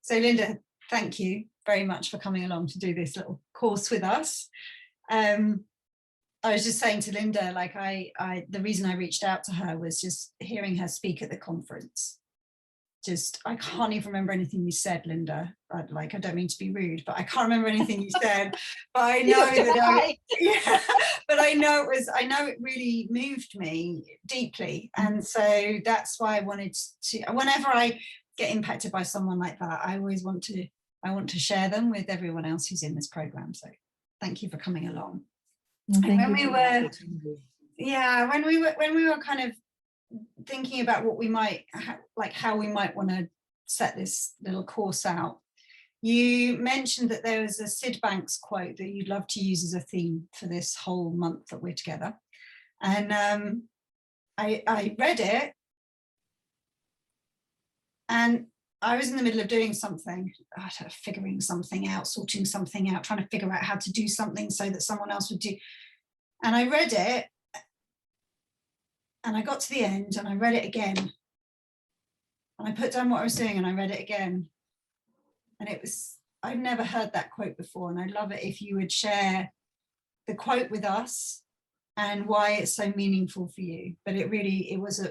So Linda, thank you very much for coming along to do this little course with us. I was just saying to Linda, like the reason I reached out to her was just hearing her speak at the conference. Just, I can't even remember anything you said, Linda. I don't mean to be rude, but I can't remember anything you said. But I know but I know it really moved me deeply. And so that's why I wanted to, whenever I get impacted by someone like that, I want to share them with everyone else who's in this program. So thank you for coming along. Well, when we were kind of thinking about what we might how we might want to set this little course out, you mentioned that there was a Sid Banks quote that you'd love to use as a theme for this whole month that we're together, and I read it and I was in the middle of doing something, figuring something out, sorting something out, trying to figure out how to do something so that someone else would do, and I read it. And I got to the end and I read it again. And I put down what I was doing and I read it again. And I'd never heard that quote before. And I'd love it if you would share the quote with us and why it's so meaningful for you. But it was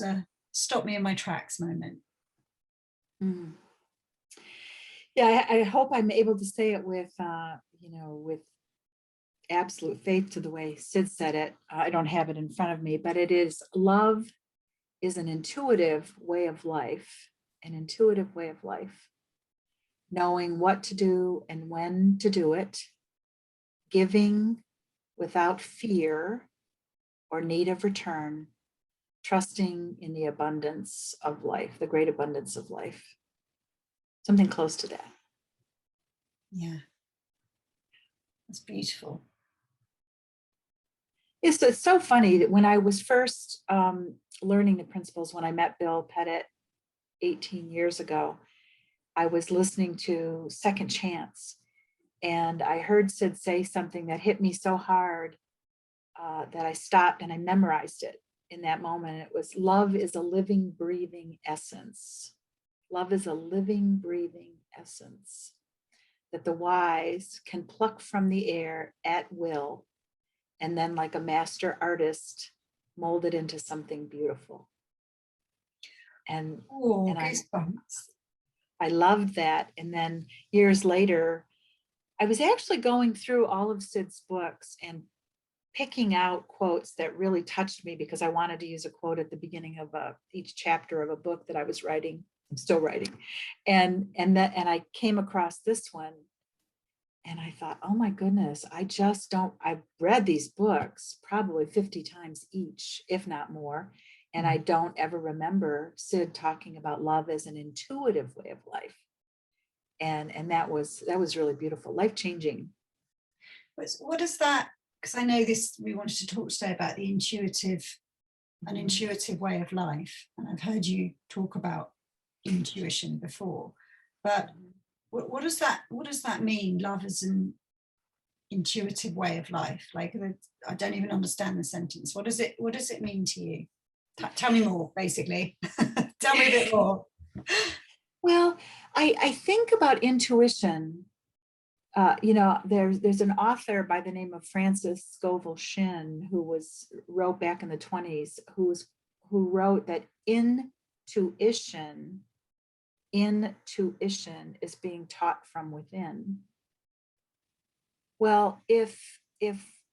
a stop me in my tracks moment. Mm. Yeah, I hope I'm able to say it with, with absolute faith to the way Sid said it. I don't have it in front of me, but it is, love is an intuitive way of life, knowing what to do and when to do it, giving without fear or need of return, trusting in the abundance of life, the great abundance of life. Something close to that. Yeah, that's beautiful. It's so funny that when I was first learning the principles, when I met Bill Pettit 18 years ago, I was listening to Second Chance, and I heard Sid say something that hit me so hard that I stopped and I memorized it in that moment. It was, love is a living, breathing essence. Love is a living, breathing essence that the wise can pluck from the air at will, and then like a master artist, mold it into something beautiful. And I loved that. And then years later, I was actually going through all of Sid's books and picking out quotes that really touched me, because I wanted to use a quote at the beginning of each chapter of a book that I was writing. I'm still writing. And I came across this one. And I thought, oh my goodness, I've read these books probably 50 times each, if not more. And I don't ever remember Sid talking about love as an intuitive way of life. And that was really beautiful, life-changing. What is that? Because I know we wanted to talk today about an intuitive way of life. And I've heard you talk about intuition before, but what does that mean? Love is an intuitive way of life. Like, I don't even understand the sentence. What does it mean to you? Tell me more, basically. Tell me a bit more. Well, I think about intuition. There's an author by the name of Francis Scoville Shinn who wrote back in the 1920s, who wrote that intuition is being taught from within. Well, if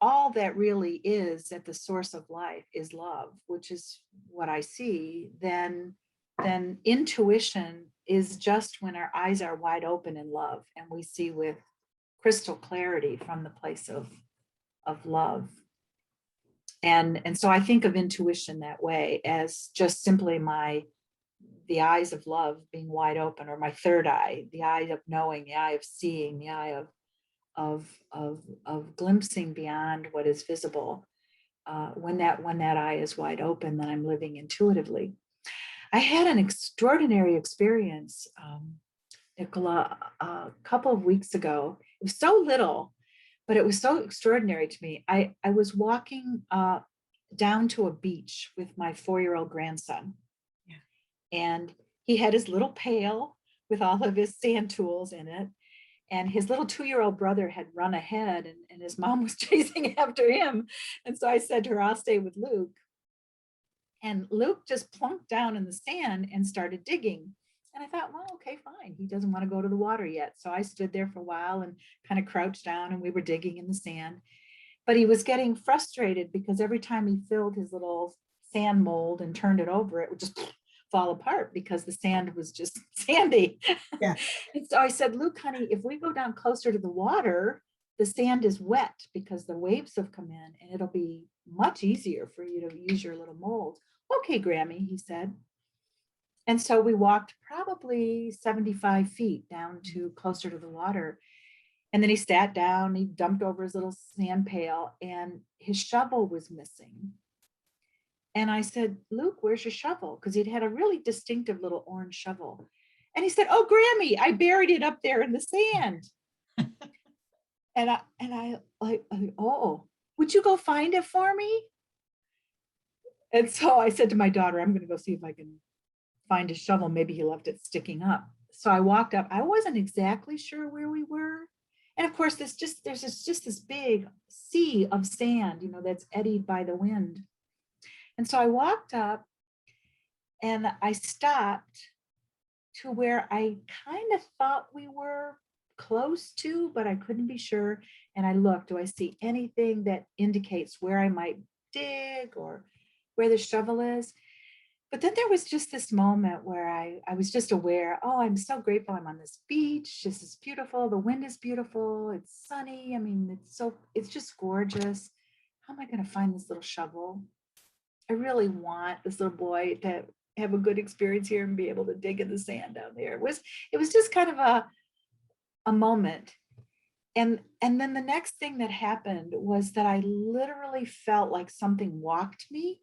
all that really is at the source of life is love, which is what I see, then intuition is just when our eyes are wide open in love and we see with crystal clarity from the place of love. And so I think of intuition that way, as just simply the eyes of love being wide open, or my third eye, the eye of knowing, the eye of seeing, the eye of glimpsing beyond what is visible. When that eye is wide open, then I'm living intuitively. I had an extraordinary experience, Nicola, a couple of weeks ago. It was so little, but it was so extraordinary to me. I was walking down to a beach with my 4-year-old grandson. And he had his little pail with all of his sand tools in it. And his little 2-year-old brother had run ahead, and his mom was chasing after him. And so I said to her, I'll stay with Luke. And Luke just plunked down in the sand and started digging. And I thought, well, okay, fine. He doesn't want to go to the water yet. So I stood there for a while and kind of crouched down, and we were digging in the sand. But he was getting frustrated because every time he filled his little sand mold and turned it over, it would just fall apart because the sand was just sandy. Yeah. And so I said, Luke, honey, if we go down closer to the water, the sand is wet because the waves have come in, and it'll be much easier for you to use your little mold. Okay, Grammy, he said. And so we walked probably 75 feet down to closer to the water. And then he sat down, he dumped over his little sand pail, and his shovel was missing. And I said, Luke, where's your shovel? Because he'd had a really distinctive little orange shovel. And he said, oh, Grammy, I buried it up there in the sand. and I like, oh, would you go find it for me? And so I said to my daughter, I'm going to go see if I can find his shovel. Maybe he left it sticking up. So I walked up. I wasn't exactly sure where we were. And of course, there's just this big sea of sand, that's eddied by the wind. And so I walked up and I stopped to where I kind of thought we were close to, but I couldn't be sure. And I looked, do I see anything that indicates where I might dig or where the shovel is? But then there was just this moment where I was just aware, oh, I'm so grateful I'm on this beach. This is beautiful. The wind is beautiful. It's sunny. I mean, it's just gorgeous. How am I going to find this little shovel? I really want this little boy to have a good experience here and be able to dig in the sand down there. It was just kind of a moment. And then the next thing that happened was that I literally felt like something walked me.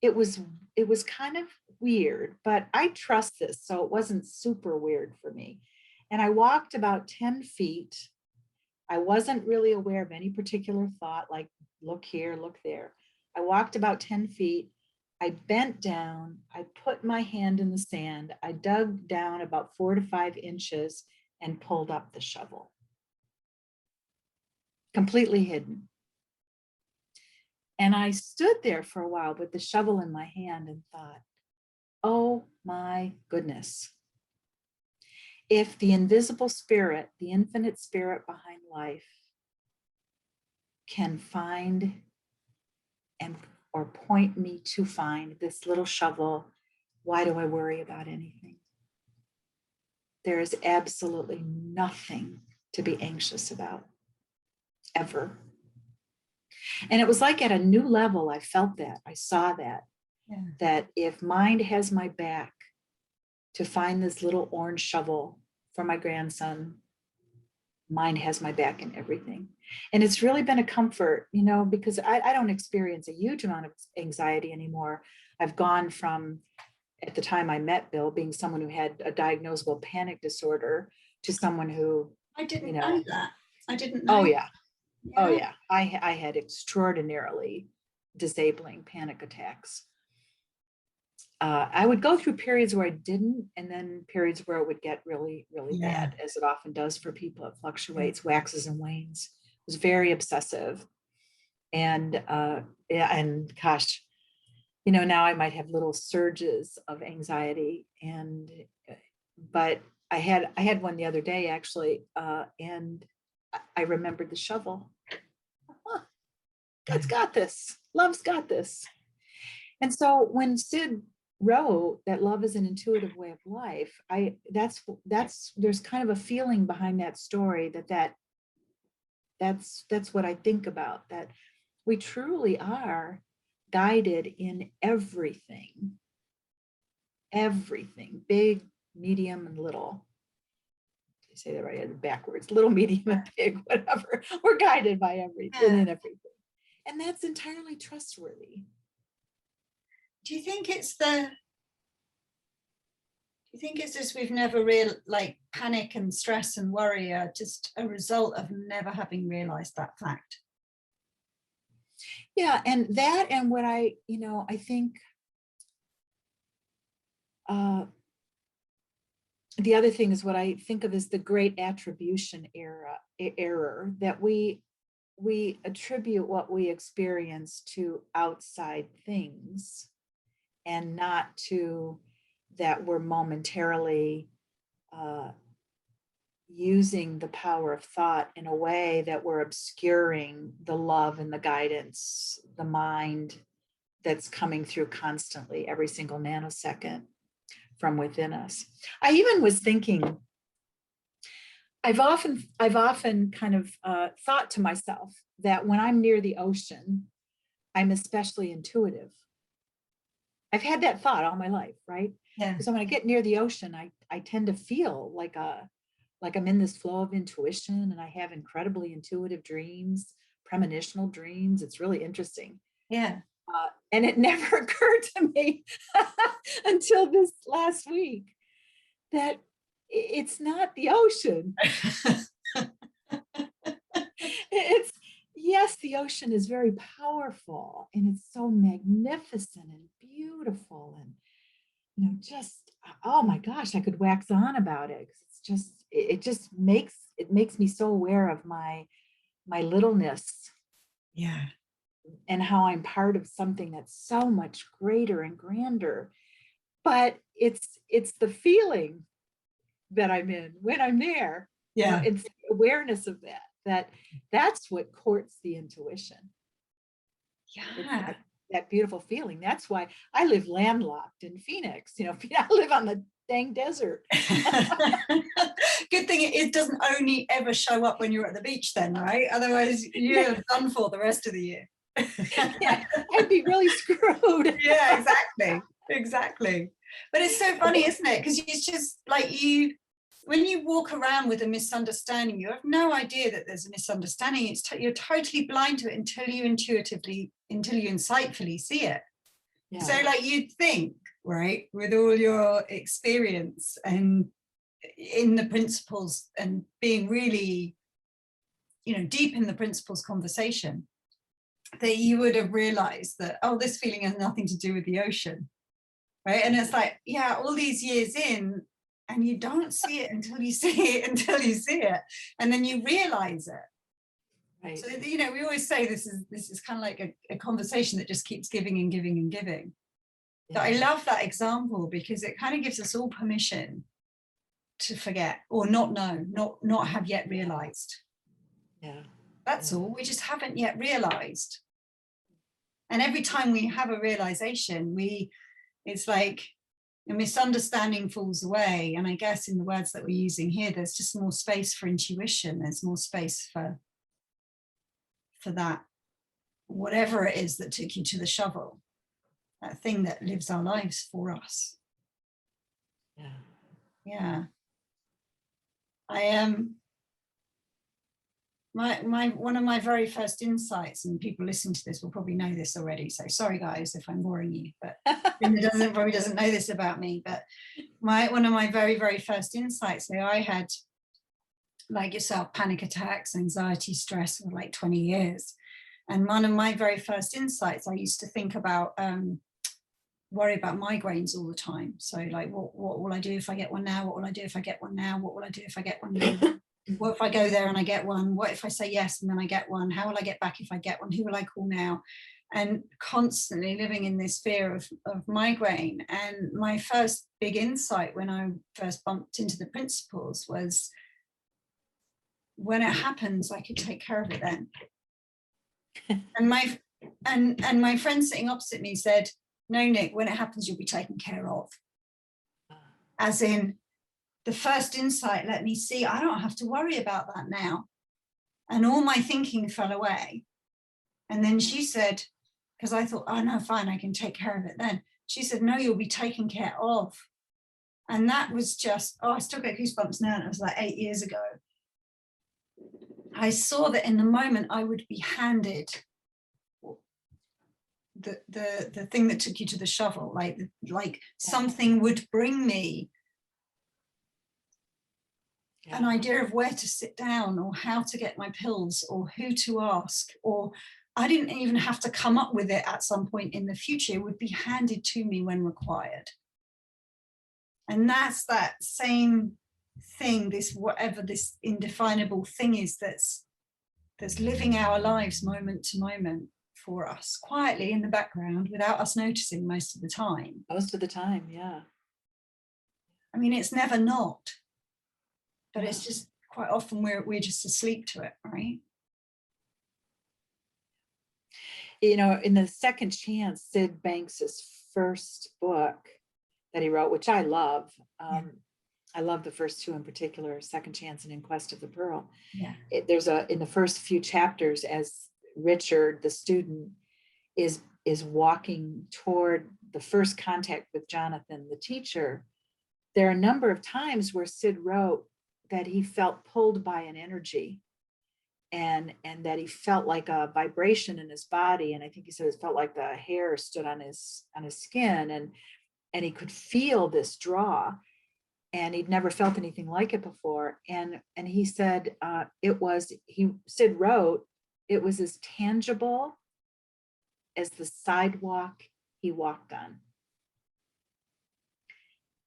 It was kind of weird, but I trust this, so it wasn't super weird for me. And I walked about 10 feet. I wasn't really aware of any particular thought, like look here, look there. I walked about 10 feet. I bent down. I put my hand in the sand. I dug down about 4 to 5 inches and pulled up the shovel. Completely hidden. And I stood there for a while with the shovel in my hand and thought, oh my goodness. If the invisible spirit, the infinite spirit behind life, can find or point me to find this little shovel, why do I worry about anything? There is absolutely nothing to be anxious about, ever. And it was like at a new level, I felt that, I saw that, that if mind has my back to find this little orange shovel for my grandson, mind has my back in everything. And it's really been a comfort, because I don't experience a huge amount of anxiety anymore. I've gone from, at the time I met Bill, being someone who had a diagnosable panic disorder to someone who, I didn't know that. I didn't know. Oh yeah. Oh yeah, I had extraordinarily disabling panic attacks. I would go through periods where I didn't, and then periods where it would get really, really bad, as it often does for people. It fluctuates, waxes and wanes. It was very obsessive, and gosh, now I might have little surges of anxiety, but I had one the other day actually, and I remembered the shovel. God's got this. Love's got this. And so when Sid wrote that love is an intuitive way of life, there's kind of a feeling behind that story that's what I think about, that we truly are guided in everything, big, medium, and little. I say that right, backwards, little, medium, and big, whatever. We're guided by everything and everything. And that's entirely trustworthy. Do you think it's just we've never panic and stress and worry are just a result of never having realized that fact? Yeah, and what I think the other thing is what I think of as the great attribution error, that we attribute what we experience to outside things, and not to that we're momentarily using the power of thought in a way that we're obscuring the love and the guidance, the mind that's coming through constantly every single nanosecond from within us. I even was thinking, I've often kind of thought to myself that when I'm near the ocean, I'm especially intuitive. I've had that thought all my life, right? Yeah. So when I get near the ocean, I tend to feel like I'm in this flow of intuition, and I have incredibly intuitive dreams, premonitional dreams. It's really interesting. Yeah. And it never occurred to me until this last week that it's not the ocean. It's, yes, the ocean is very powerful, and it's so magnificent and beautiful, and just, oh my gosh, I could wax on about it, 'cause it's just, it makes me so aware of my littleness, Yeah. and how I'm part of something that's so much greater and grander. But it's the feeling that I'm in when I'm there. Yeah. It's the awareness of that's what courts the intuition. It's Yeah. that beautiful feeling. That's why I live landlocked in Phoenix. I live on the dang desert. Good thing it doesn't only ever show up when you're at the beach then, right? Otherwise you're done for the rest of the year. Yeah, I'd be really screwed. Yeah, exactly. But it's so funny, isn't it? Because it's just like when you walk around with a misunderstanding, you have no idea that there's a misunderstanding. You're totally blind to it until you insightfully see it. Yeah. So like you'd think, right, with all your experience and in the principles and being really, deep in the principles conversation, that you would have realized that, oh, this feeling has nothing to do with the ocean, right? And it's like, yeah, all these years in, and you don't see it until you see it, and then you realize it. Right. So we always say this is kind of like a conversation that just keeps giving and giving and giving. Yeah. But I love that example because it kind of gives us all permission to forget or not know, not have yet realized. Yeah. That's all. We just haven't yet realized. And every time we have a realization, it's like a misunderstanding falls away. And I guess in the words that we're using here, there's just more space for intuition. There's more space for that, whatever it is that took you to the shovel, that thing that lives our lives for us. Yeah. Yeah. I am. One of my very first insights, and people listening to this will probably know this already, so sorry guys if I'm boring you, but probably doesn't know this about me, but one of my very, very first insights, so I had, like yourself, panic attacks, anxiety, stress for like 20 years. And one of my very first insights, I used to think about, worry about migraines all the time. So like, what will I do if I get one now? What will I do if I get one now? What will I do if I get one now? What if I go there and I get one? What if I say yes and then I get one? How will I get back if I get one? Who will I call now? And constantly living in this fear of migraine. And my first big insight when I first bumped into the principles was, when it happens, I could take care of it then. And my friend sitting opposite me said, no, Nick, when it happens, you'll be taken care of. As in, the first insight let me see, I don't have to worry about that now. And all my thinking fell away. And then she said, because I thought, oh no, fine, I can take care of it then. She said, no, you'll be taken care of. And that was just, I still get goosebumps now, and it was like 8 years ago. I saw that in the moment I would be handed the thing that took you to the shovel, like something would bring me an idea of where to sit down or how to get my pills or who to ask, or I didn't even have to come up with it at some point in the future. It would be handed to me when required. And that's that same thing, this whatever this indefinable thing is that's living our lives moment to moment for us quietly in the background without us noticing most of the time. Most of the time, yeah. I mean, it's never not, but Yeah. it's just quite often we're just asleep to it, right? You know, in the Second Chance, Sid Banks's first book that he wrote, which I love. I love the first two in particular, Second Chance and In Quest of the Pearl. Yeah. There's in the first few chapters, as Richard, the student, is walking toward the first contact with Jonathan, the teacher, there are a number of times where Sid wrote that he felt pulled by an energy, and that he felt like a vibration in his body. And I think he said it felt like the hair stood on his skin, and he could feel this draw, and he'd never felt anything like it before. And he said Sid wrote, it was as tangible as the sidewalk he walked on.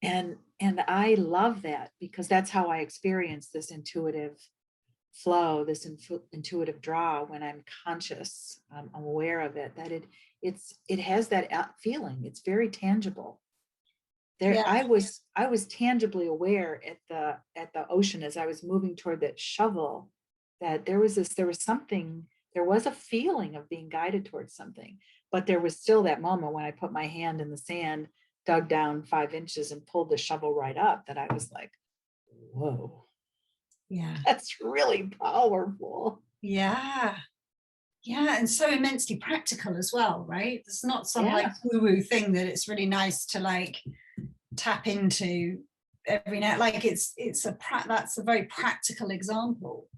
And I love that, because that's how I experience this intuitive flow, this intuitive draw when I'm conscious, I'm aware of it, that it has that feeling. It's very tangible. There, Yeah. I was tangibly aware at the ocean as I was moving toward that shovel, that there was something, there was a feeling of being guided towards something, but there was still that moment when I put my hand in the sand, dug down 5 inches and pulled the shovel right up, that I was like, whoa, Yeah. that's really powerful. Yeah. Yeah. And so immensely practical as well, right? It's not some like Yeah. woo-woo thing that it's really nice to like tap into every now, like that's a very practical example.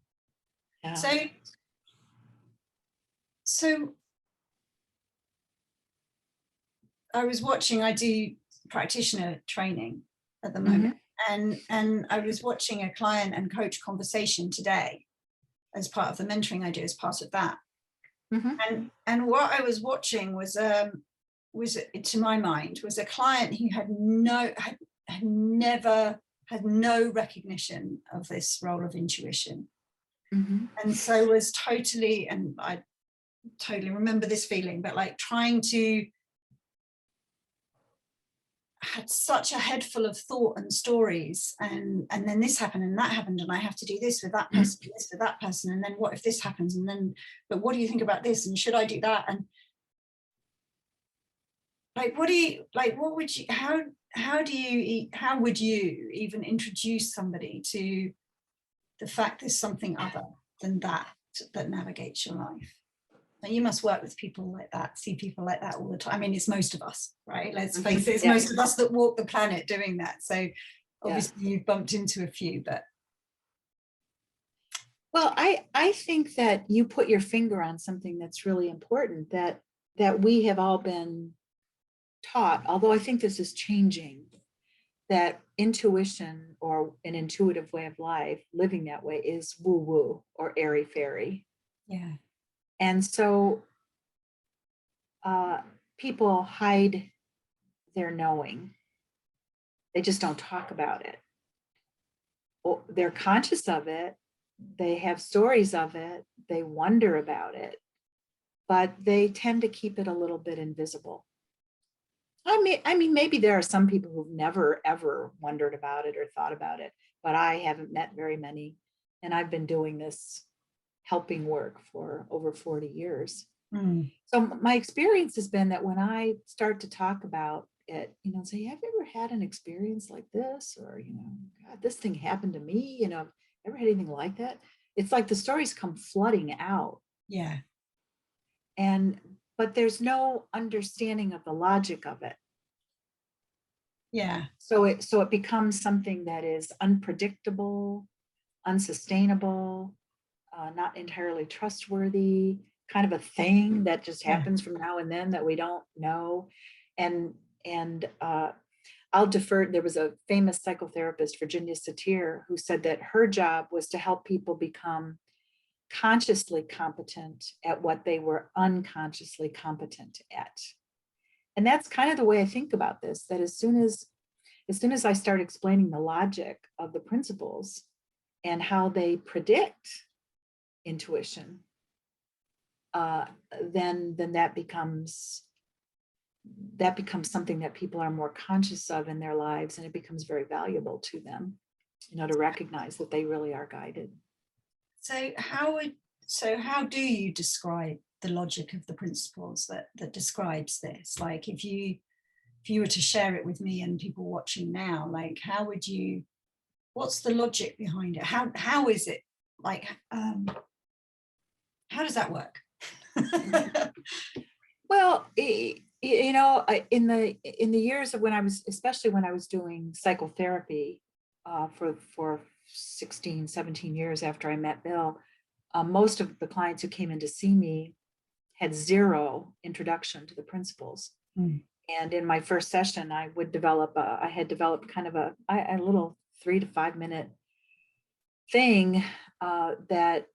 Yeah. So I was watching, I do practitioner training at the moment, and I was watching a client and coach conversation today as part of the mentoring I do as part of that. And what I was watching was to my mind was a client who had never had no recognition of this role of intuition, and so was totally, and I totally remember this feeling, but like trying to, had such a head full of thought and stories, and then this happened and that happened, and I have to do this with that person, this with that person, and then what if this happens, and then, but what do you think about this, and should I do that? And like, what would you, how would you even introduce somebody to the fact there's something other than that navigates your life? And you must work with people like that, see people like that all the time. I mean, it's most of us, right? Let's face it, it's most of us that walk the planet doing that. So obviously you've bumped into a few, but. Well, I think that you put your finger on something that's really important, that we have all been taught, although I think this is changing, that intuition or an intuitive way of life, living that way, is woo-woo or airy-fairy. Yeah. And so people hide their knowing. They just don't talk about it. Or they're conscious of it. They have stories of it. They wonder about it, but they tend to keep it a little bit invisible. I mean, maybe there are some people who've never, ever wondered about it or thought about it, but I haven't met very many. And I've been doing this helping work for over 40 years. So my experience has been that when I start to talk about it, say, have you ever had an experience like this? Or, God, this thing happened to me, ever had anything like that? It's like the stories come flooding out. Yeah. But there's no understanding of the logic of it. Yeah. So it becomes something that is unpredictable, unsustainable, not entirely trustworthy, kind of a thing that just happens from now and then that we don't know. And I'll defer. There was a famous psychotherapist, Virginia Satir, who said that her job was to help people become consciously competent at what they were unconsciously competent at. And that's kind of the way I think about this, that as soon as as soon as I start explaining the logic of the principles and how they predict intuition, then that becomes something that people are more conscious of in their lives, and it becomes very valuable to them, to recognize that they really are guided. So how do you describe the logic of the principles that describes this? Like if you were to share it with me and people watching now, like what's the logic behind it? How is it, like how does that work? Well, in the years of especially when I was doing psychotherapy for 16, 17 years after I met Bill, most of the clients who came in to see me had zero introduction to the principles. Mm. And in my first session, I had developed kind of a little 3 to 5 minute thing that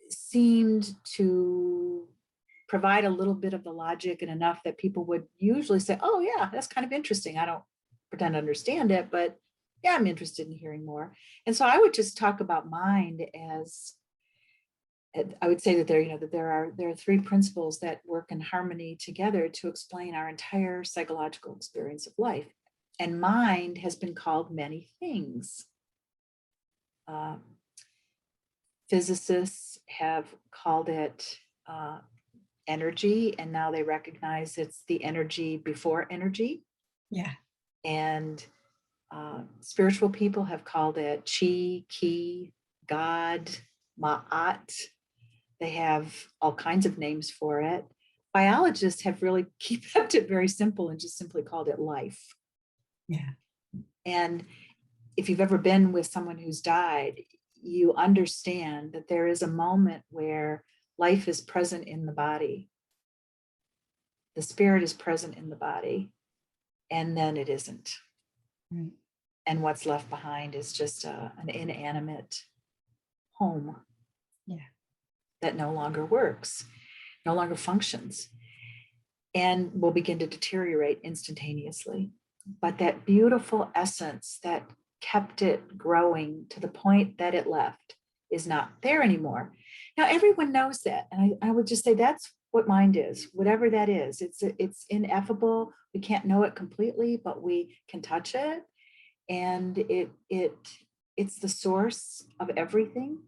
seemed to provide a little bit of the logic, and enough that people would usually say, oh yeah, that's kind of interesting. I don't pretend to understand it, but yeah, I'm interested in hearing more. And so I would just talk about mind as, I would say that there are 3 principles that work in harmony together to explain our entire psychological experience of life. And mind has been called many things. Physicists have called it energy, and now they recognize it's the energy before energy. Yeah. And spiritual people have called it chi, ki, God, ma'at. They have all kinds of names for it. Biologists have really kept it very simple and just simply called it life. Yeah. And if you've ever been with someone who's died, you understand that there is a moment where life is present in the body. The spirit is present in the body, and then it isn't. Right. And what's left behind is just an inanimate home. Yeah. That no longer works, no longer functions, and will begin to deteriorate instantaneously. But that beautiful essence that kept it growing to the point that it left is not there anymore. Now, everyone knows that. And I would just say that's what mind is, whatever that is. It's ineffable. We can't know it completely, but we can touch it. And it's the source of everything.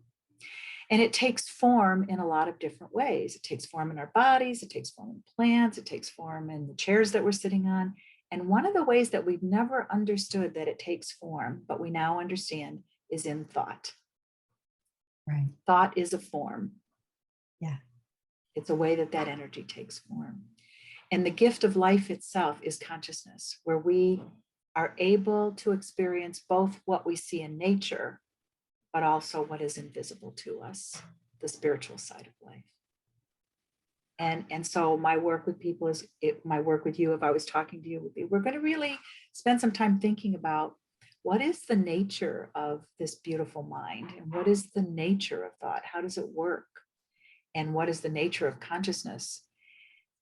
And it takes form in a lot of different ways. It takes form in our bodies, it takes form in plants, it takes form in the chairs that we're sitting on. And one of the ways that we've never understood that it takes form, but we now understand, is in thought. Right. Thought is a form. Yeah. It's a way that energy takes form. And the gift of life itself is consciousness, where we are able to experience both what we see in nature, but also what is invisible to us, the spiritual side of life. And so my work with people my work with you, if I was talking to you, would be, we're going to really spend some time thinking about what is the nature of this beautiful mind, and what is the nature of thought? How does it work? And what is the nature of consciousness,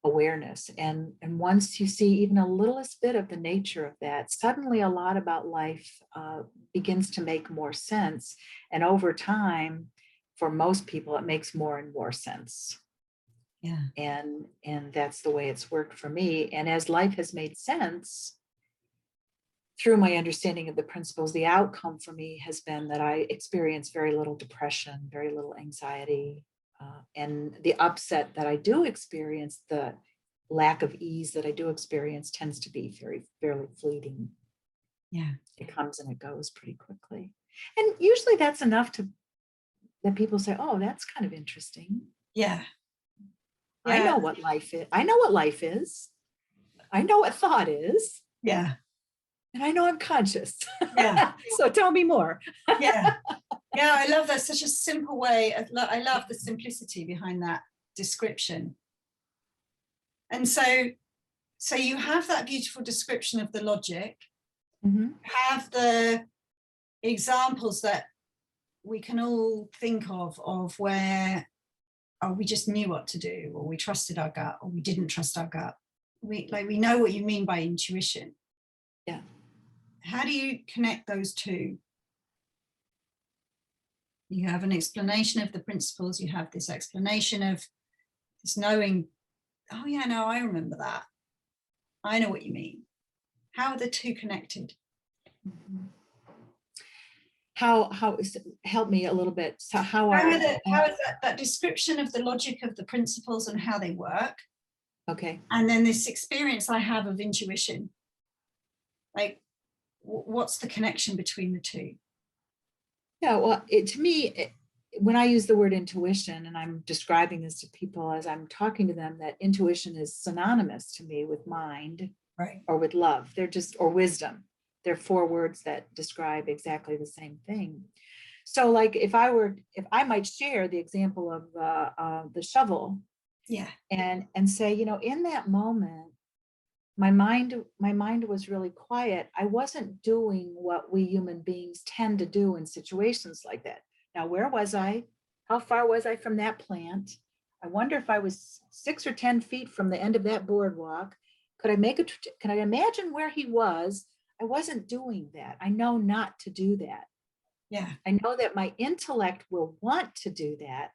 awareness? And once you see even a littlest bit of the nature of that, suddenly a lot about life begins to make more sense. And over time, for most people, it makes more and more sense. Yeah. And that's the way it's worked for me. And as life has made sense through my understanding of the principles, the outcome for me has been that I experience very little depression, very little anxiety. And the upset that I do experience, the lack of ease that I do experience, tends to be fairly fleeting. Yeah. It comes and it goes pretty quickly. And usually that's enough that people say, oh, that's kind of interesting. Yeah. I know what life is. I know what life is. I know what thought is. Yeah. And I know I'm conscious. Yeah. So tell me more. Yeah. Yeah, I love that. Such a simple way. I love the simplicity behind that description. And so you have that beautiful description of the logic, have the examples that we can all think of where we just knew what to do, or we trusted our gut, or we didn't trust our gut. We know what you mean by intuition. Yeah. how do you connect those two? You have an explanation of the principles, you have this explanation of this knowing, oh yeah, no, I remember that. I know what you mean. How are the two connected? Mhm. How is help me a little bit. So how How, are how is that description of the logic of the principles and how they work? okay. And then this experience I have of intuition. Like, what's the connection between the two? Yeah, well, to me, when I use the word intuition, and I'm describing this to people as I'm talking to them, that intuition is synonymous to me with mind Right. or with love. They're just, or wisdom. They're four words that describe exactly the same thing. So, like, if I might share the example of the shovel, Yeah. and say, in that moment, my mind was really quiet. I wasn't doing what we human beings tend to do in situations like that. Now, where was I? How far was I from that plant? I wonder if I was 6 or 10 feet from the end of that boardwalk. Could I can I imagine where he was? I wasn't doing that. I know not to do that. Yeah. I know that my intellect will want to do that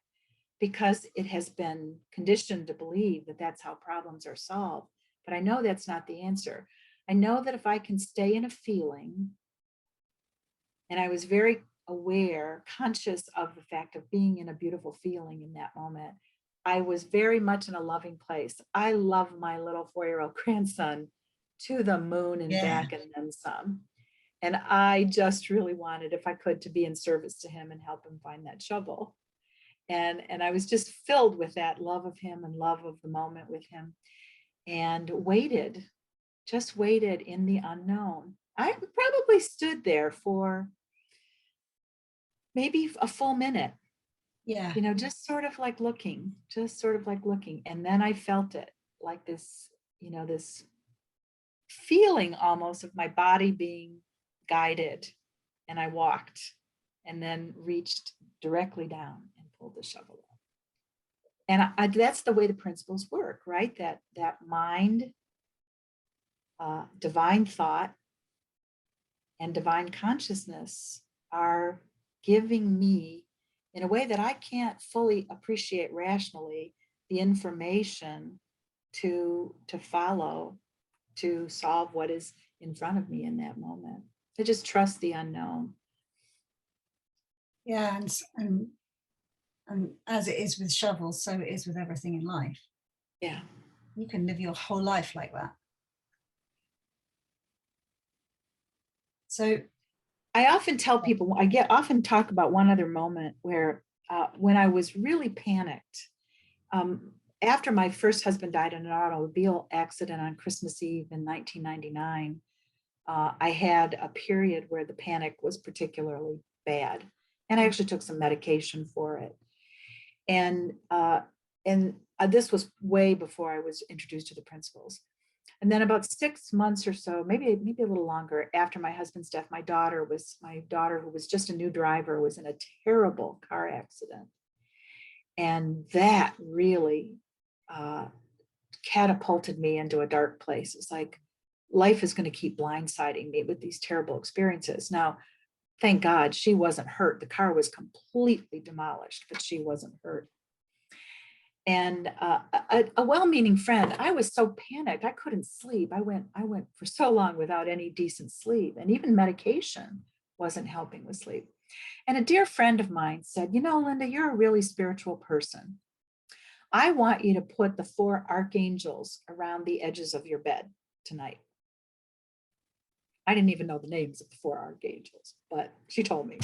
because it has been conditioned to believe that that's how problems are solved. But I know that's not the answer. I know that if I can stay in a feeling, and I was very aware, conscious of the fact of being in a beautiful feeling in that moment, I was very much in a loving place. I love my little 4-year-old grandson to the moon and Yeah. back and then some. And I just really wanted, if I could, to be in service to him and help him find that shovel. And I was just filled with that love of him and love of the moment with him, and just waited in the unknown. I probably stood there for maybe a full minute, Yeah. just sort of like looking, and then I felt it, like this, this feeling almost of my body being guided, and I walked and then reached directly down and pulled the shovel up. And that's the way the principles work, right? That mind, divine thought, and divine consciousness are giving me, in a way that I can't fully appreciate rationally, the information to follow, to solve what is in front of me in that moment. To just trust the unknown. Yeah. And as it is with shovels, so it is with everything in life. Yeah. You can live your whole life like that. So I often tell people, often talk about one other moment where, when I was really panicked, after my first husband died in an automobile accident on Christmas Eve in 1999, I had a period where the panic was particularly bad, and I actually took some medication for it. And this was way before I was introduced to the principles. And then about 6 months or so, maybe a little longer, after my husband's death, my daughter, who was just a new driver, was in a terrible car accident. And that really catapulted me into a dark place. It's like life is going to keep blindsiding me with these terrible experiences. Now, thank God she wasn't hurt. The car was completely demolished, but she wasn't hurt. And a well-meaning friend, I was so panicked, I couldn't sleep. I went for so long without any decent sleep, and even medication wasn't helping with sleep. And a dear friend of mine said, Linda, you're a really spiritual person. I want you to put the 4 archangels around the edges of your bed tonight. I didn't even know the names of the 4 archangels, but she told me.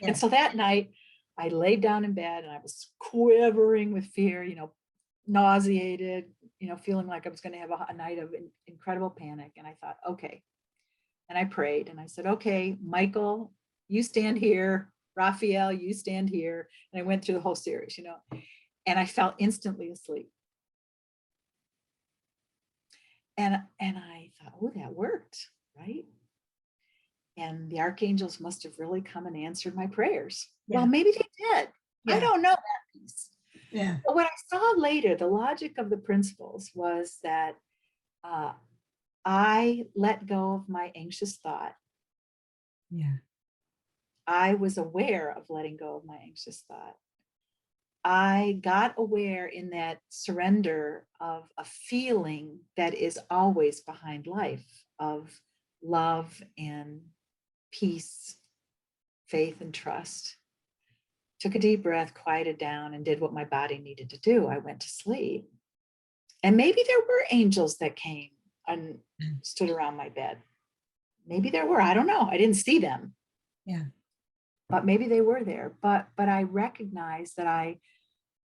Yeah. And so that night, I laid down in bed and I was quivering with fear, nauseated, feeling like I was going to have a night of incredible panic. And I thought, okay. And I prayed and I said, okay, Michael, you stand here. Raphael, you stand here. And I went through the whole series, and I fell instantly asleep. And I thought, oh, that worked, right? And the archangels must have really come and answered my prayers. Yeah. Well, maybe they did. Yeah. I don't know that piece. Yeah. But what I saw later, the logic of the principles was that I let go of my anxious thought Yeah. I was aware of letting go of my anxious thought. I got aware in that surrender of a feeling that is always behind life, of love and peace, faith and trust. Took a deep breath, quieted down, and did what my body needed to do. I went to sleep. And maybe there were angels that came and stood around my bed. Maybe there were, I don't know. I didn't see them. Yeah. But maybe they were there. But I recognized that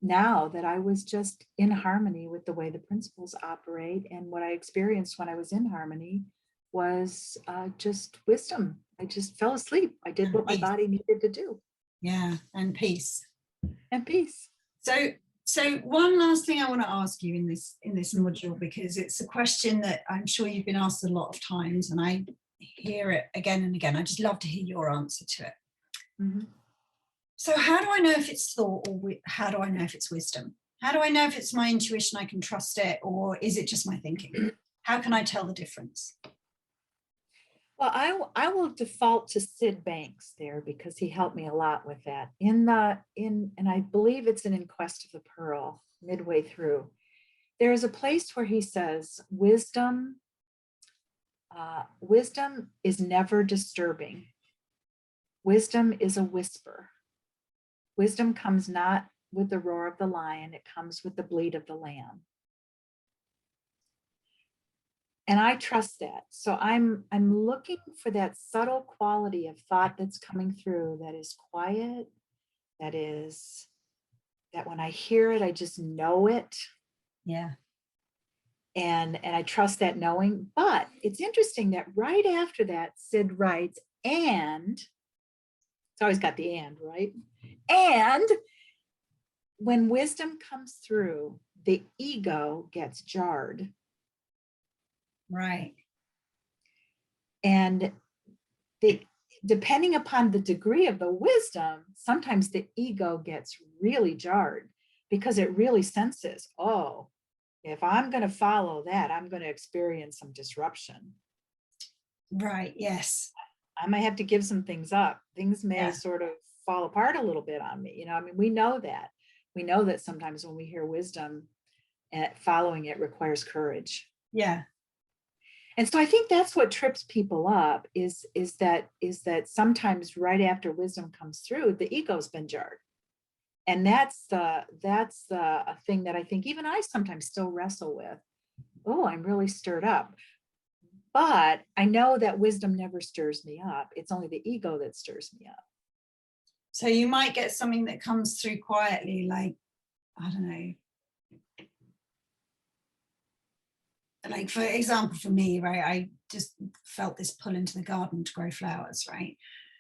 now that I was just in harmony with the way the principles operate. And what I experienced when I was in harmony was just wisdom. I just fell asleep. I did what my body needed to do. Yeah, and peace. And peace. So one last thing I want to ask you in this module, because it's a question that I'm sure you've been asked a lot of times, and I hear it again and again. I just love to hear your answer to it. Mm-hmm. So how do I know if it's thought, or how do I know if it's wisdom? How do I know if it's my intuition, I can trust it, or is it just my thinking? How can I tell the difference? Well, I will default to Sid Banks there, because he helped me a lot with that. And I believe it's in Quest of the Pearl, midway through. There is a place where he says, wisdom is never disturbing. Wisdom is a whisper. Wisdom comes not with the roar of the lion, it comes with the bleat of the lamb. And I trust that. So I'm looking for that subtle quality of thought that's coming through, that is quiet, that when I hear it, I just know it. Yeah. And I trust that knowing. But it's interesting that right after that, Sid writes, and it's always got the and, right? And when wisdom comes through, the ego gets jarred. Right. And depending upon the degree of the wisdom, sometimes the ego gets really jarred, because it really senses, oh, if I'm going to follow that, I'm going to experience some disruption. Right. Yes. I might have to give some things up. Things may sort of fall apart a little bit on me. I mean, we know that. We know that sometimes when we hear wisdom, following it requires courage. Yeah. And so I think that's what trips people up is that sometimes right after wisdom comes through, the ego's been jarred. And that's a thing that I think even I sometimes still wrestle with. Oh, I'm really stirred up. But I know that wisdom never stirs me up. It's only the ego that stirs me up. So you might get something that comes through quietly, like, I don't know, like for example, for me, right, I just felt this pull into the garden to grow flowers, right?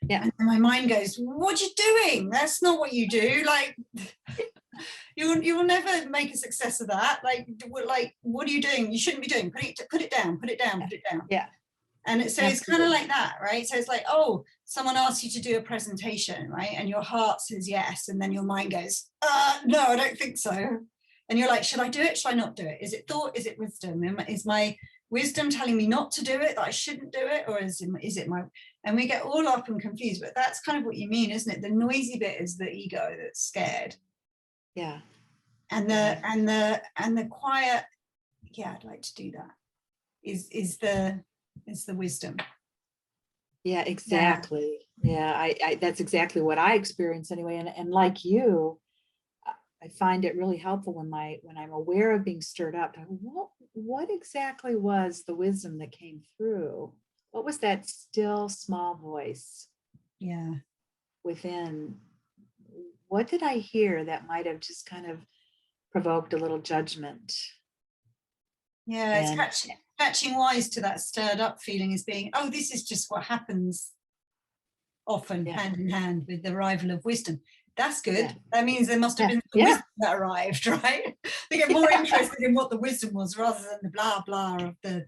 Yeah. And my mind goes, what are you doing? That's not what you do. Like, you will never make a success of that. Like, what are you doing? You shouldn't be doing. Put it down. Yeah. And it's kind of like that, right? So it's like, oh, someone asks you to do a presentation, right? And your heart says yes, and then your mind goes, no, I don't think so. And you're like, should I do it? Should I not do it? Is it thought? Is it wisdom? Is my wisdom telling me not to do it, that I shouldn't do it? Or is it my, and we get all up and confused, but that's kind of what you mean, isn't it? The noisy bit is the ego that's scared. Yeah. And the quiet, yeah, I'd like to do that, is the wisdom. Yeah, exactly. Yeah, I that's exactly what I experience anyway. And like you, I find it really helpful when I'm aware of being stirred up. What exactly was the wisdom that came through? What was that still small voice? Yeah. Within? What did I hear that might have just kind of provoked a little judgment? Yeah, it's catching wise to that stirred up feeling, is being, oh, this is just what happens often, hand in hand with the arrival of wisdom. That's good. Yeah. That means there must have been the wisdom that arrived, right? They get more interested in what the wisdom was rather than the blah blah of the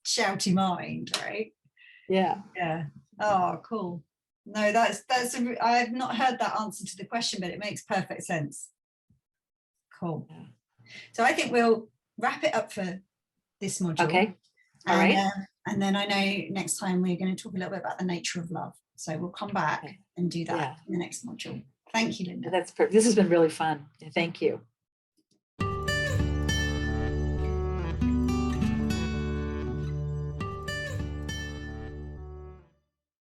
shouty mind, right? Yeah. Yeah. Oh, cool. No, I have not heard that answer to the question, but it makes perfect sense. Cool. Yeah. So I think we'll wrap it up for this module. Okay. All right. And then I know next time we're going to talk a little bit about the nature of love. So we'll come back Okay. and do that Yeah. in the next module. Thank you, Linda. This has been really fun. Thank you.